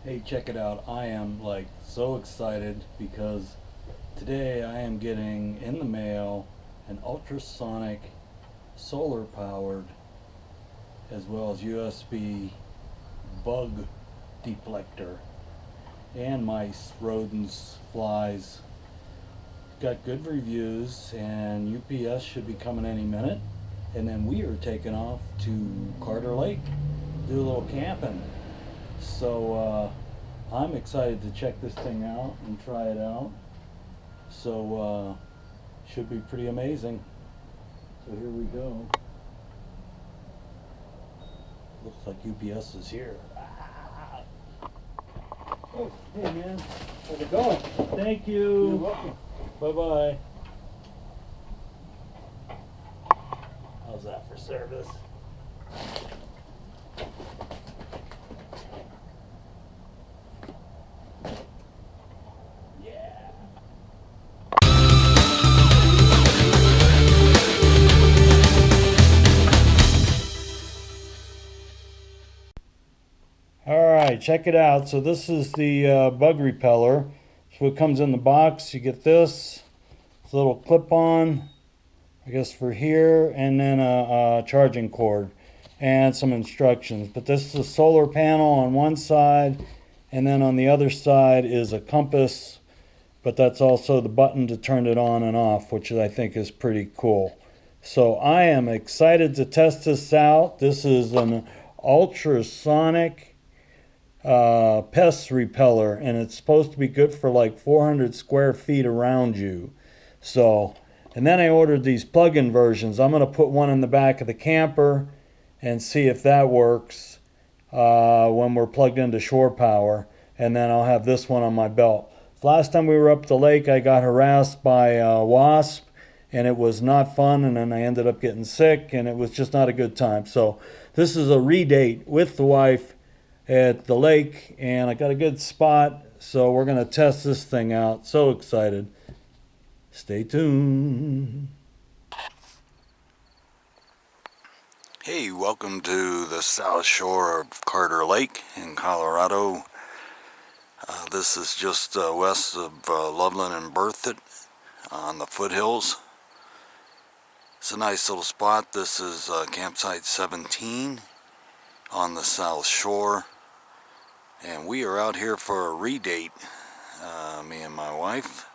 Hey, check it out. I am like so excited because today I am getting in the mail an ultrasonic solar powered as well as USB bug deflector and mice, rodents, flies. Got good reviews and UPS should be coming any minute. And then we are taking off to Carter Lake, do a little camping. So I'm excited to check this thing out and try it out. So should be pretty amazing. So here we go. Looks like UPS is here. Oh, hey man, how's it going? Thank you. You're welcome. Bye-bye. How's that for service? Yeah. All right, check it out. So this is the bug repeller. So it comes in the box. You get this. It's a little clip-on, I guess for here, and then a charging cord and some instructions. But this is a solar panel on one side, and then on the other side is a compass, but that's also the button to turn it on and off, which I think is pretty cool. So I am excited to test this out. This is an ultrasonic pest repeller, and it's supposed to be good for like 400 square feet around you. So, and then I ordered these plug-in versions. I'm going to put one in the back of the camper and see if that works when we're plugged into shore power, and then I'll have this one on my belt. Last time we were up the lake, I got harassed by a wasp, and it was not fun, and then I ended up getting sick, and it was just not a good time. So this is a redate with the wife at the lake, and I got a good spot, so we're going to test this thing out. So excited. Stay tuned. Hey, welcome to the south shore of Carter Lake in Colorado. This is just west of Loveland and Berthoud on the foothills. It's a nice little spot. This is campsite 17 on the south shore. And we are out here for a redate. Me and my wife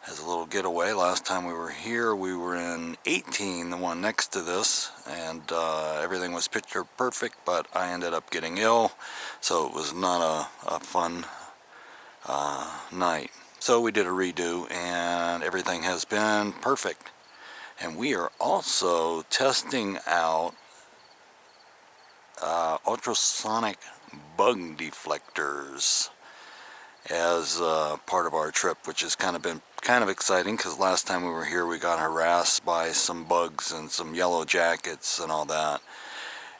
has a little getaway. Last time we were here, we were in 18, the one next to this, and everything was picture perfect, but I ended up getting ill, so it was not a fun night. So we did a redo, and everything has been perfect. And we are also testing out ultrasonic bug deflectors as part of our trip, which has been kind of exciting because last time we were here we got harassed by some bugs and some yellow jackets and all that.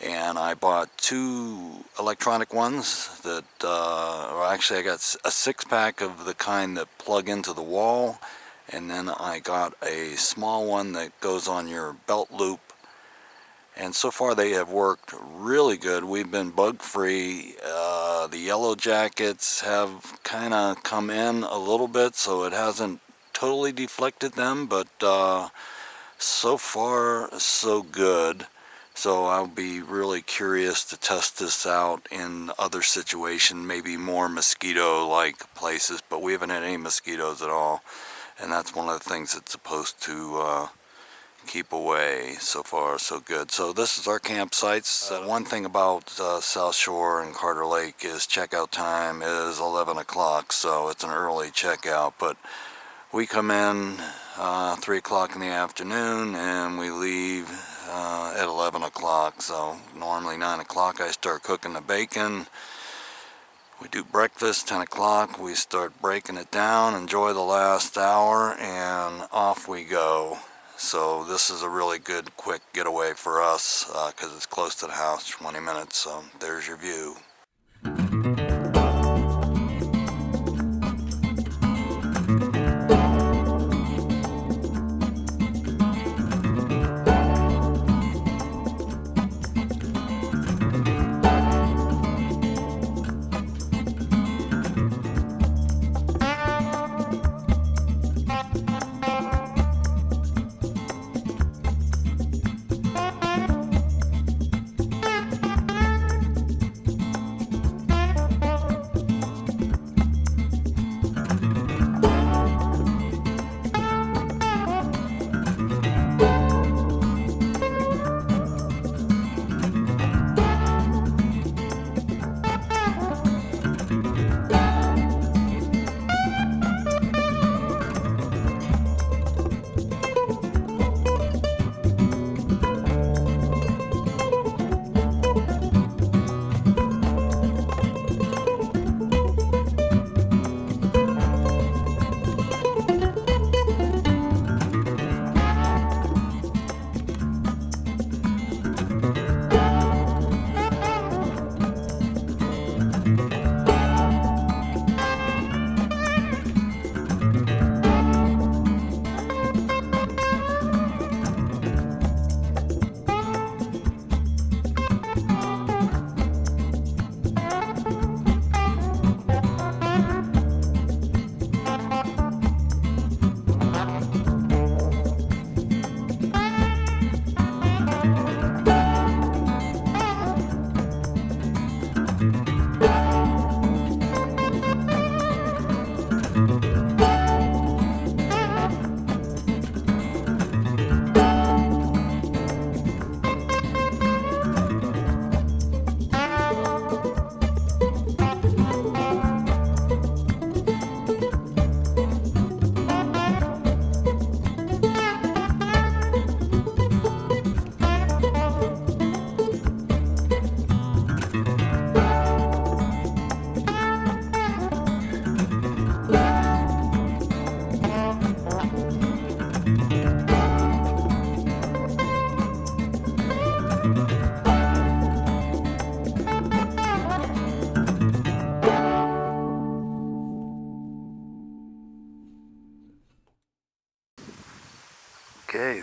And I bought two electronic ones that, or actually I got a 6-pack of the kind that plug into the wall, and then I got a small one that goes on your belt loop. And so far they have worked really good. We've been bug free. The yellow jackets have kind of come in a little bit, so it hasn't totally deflected them, but so far so good. So I'll be really curious to test this out in other situations, maybe more mosquito-like places, but we haven't had any mosquitoes at all, and that's one of the things it's supposed to keep away. So far so good. So this is our campsites. One thing about South Shore and Carter Lake is checkout time is 11 o'clock, so it's an early checkout, but we come in 3 o'clock in the afternoon and we leave at 11 o'clock. So normally 9 o'clock I start cooking the bacon. We do breakfast, 10 o'clock we start breaking it down, enjoy the last hour, and off we go. So this is a really good quick getaway for us because it's close to the house, 20 minutes. So there's your view.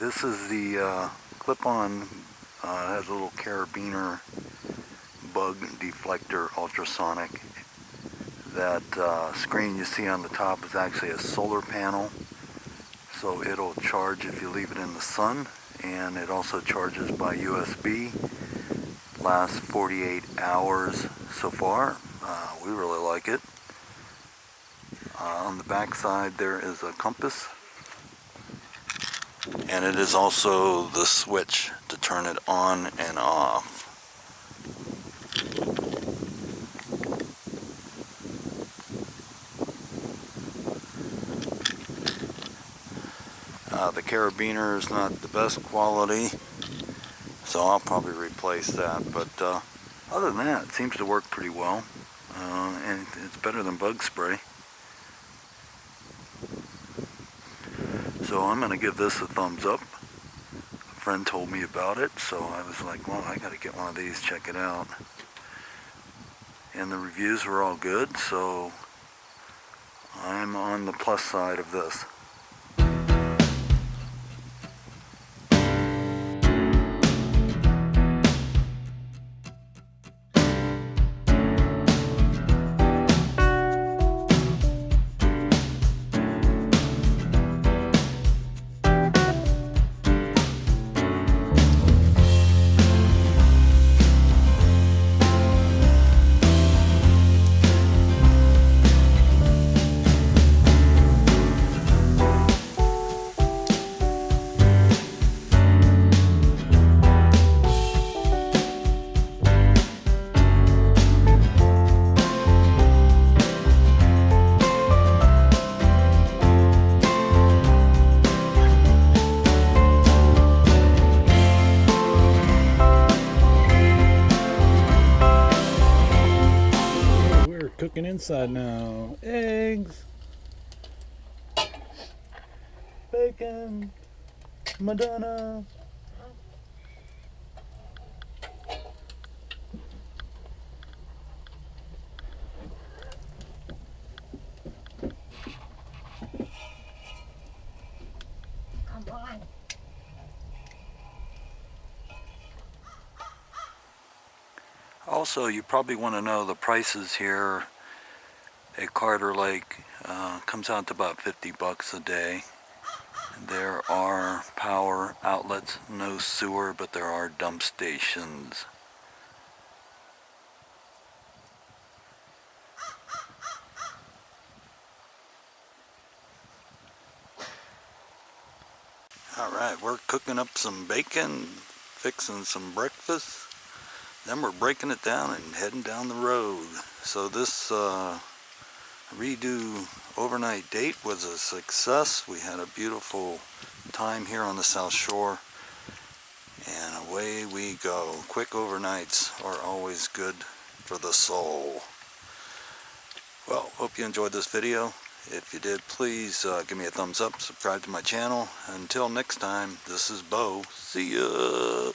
this is the clip-on, has a little carabiner bug deflector ultrasonic. That screen you see on the top is actually a solar panel, so it'll charge if you leave it in the sun, and it also charges by USB. Lasts 48 hours so far. We really like it. On the back side there is a compass, and it is also the switch to turn it on and off. The carabiner is not the best quality, so I'll probably replace that, but other than that, it seems to work pretty well, and it's better than bug spray. So I'm going to give this a thumbs up. A friend told me about it, so I was like, well, I got to get one of these, check it out. And the reviews were all good, so I'm on the plus side of this. Cooking inside now. Eggs, bacon, Madonna. Also, you probably want to know the prices here at Carter Lake. Comes out to about 50 bucks a day. There are power outlets, no sewer, but there are dump stations. Alright, we're cooking up some bacon, fixing some breakfast. Then we're breaking it down and heading down the road. So this redo overnight date was a success. We had a beautiful time here on the South Shore, and away we go. Quick overnights are always good for the soul. Well, hope you enjoyed this video. If you did, please give me a thumbs up, subscribe to my channel. Until next time, this is Bo. See ya!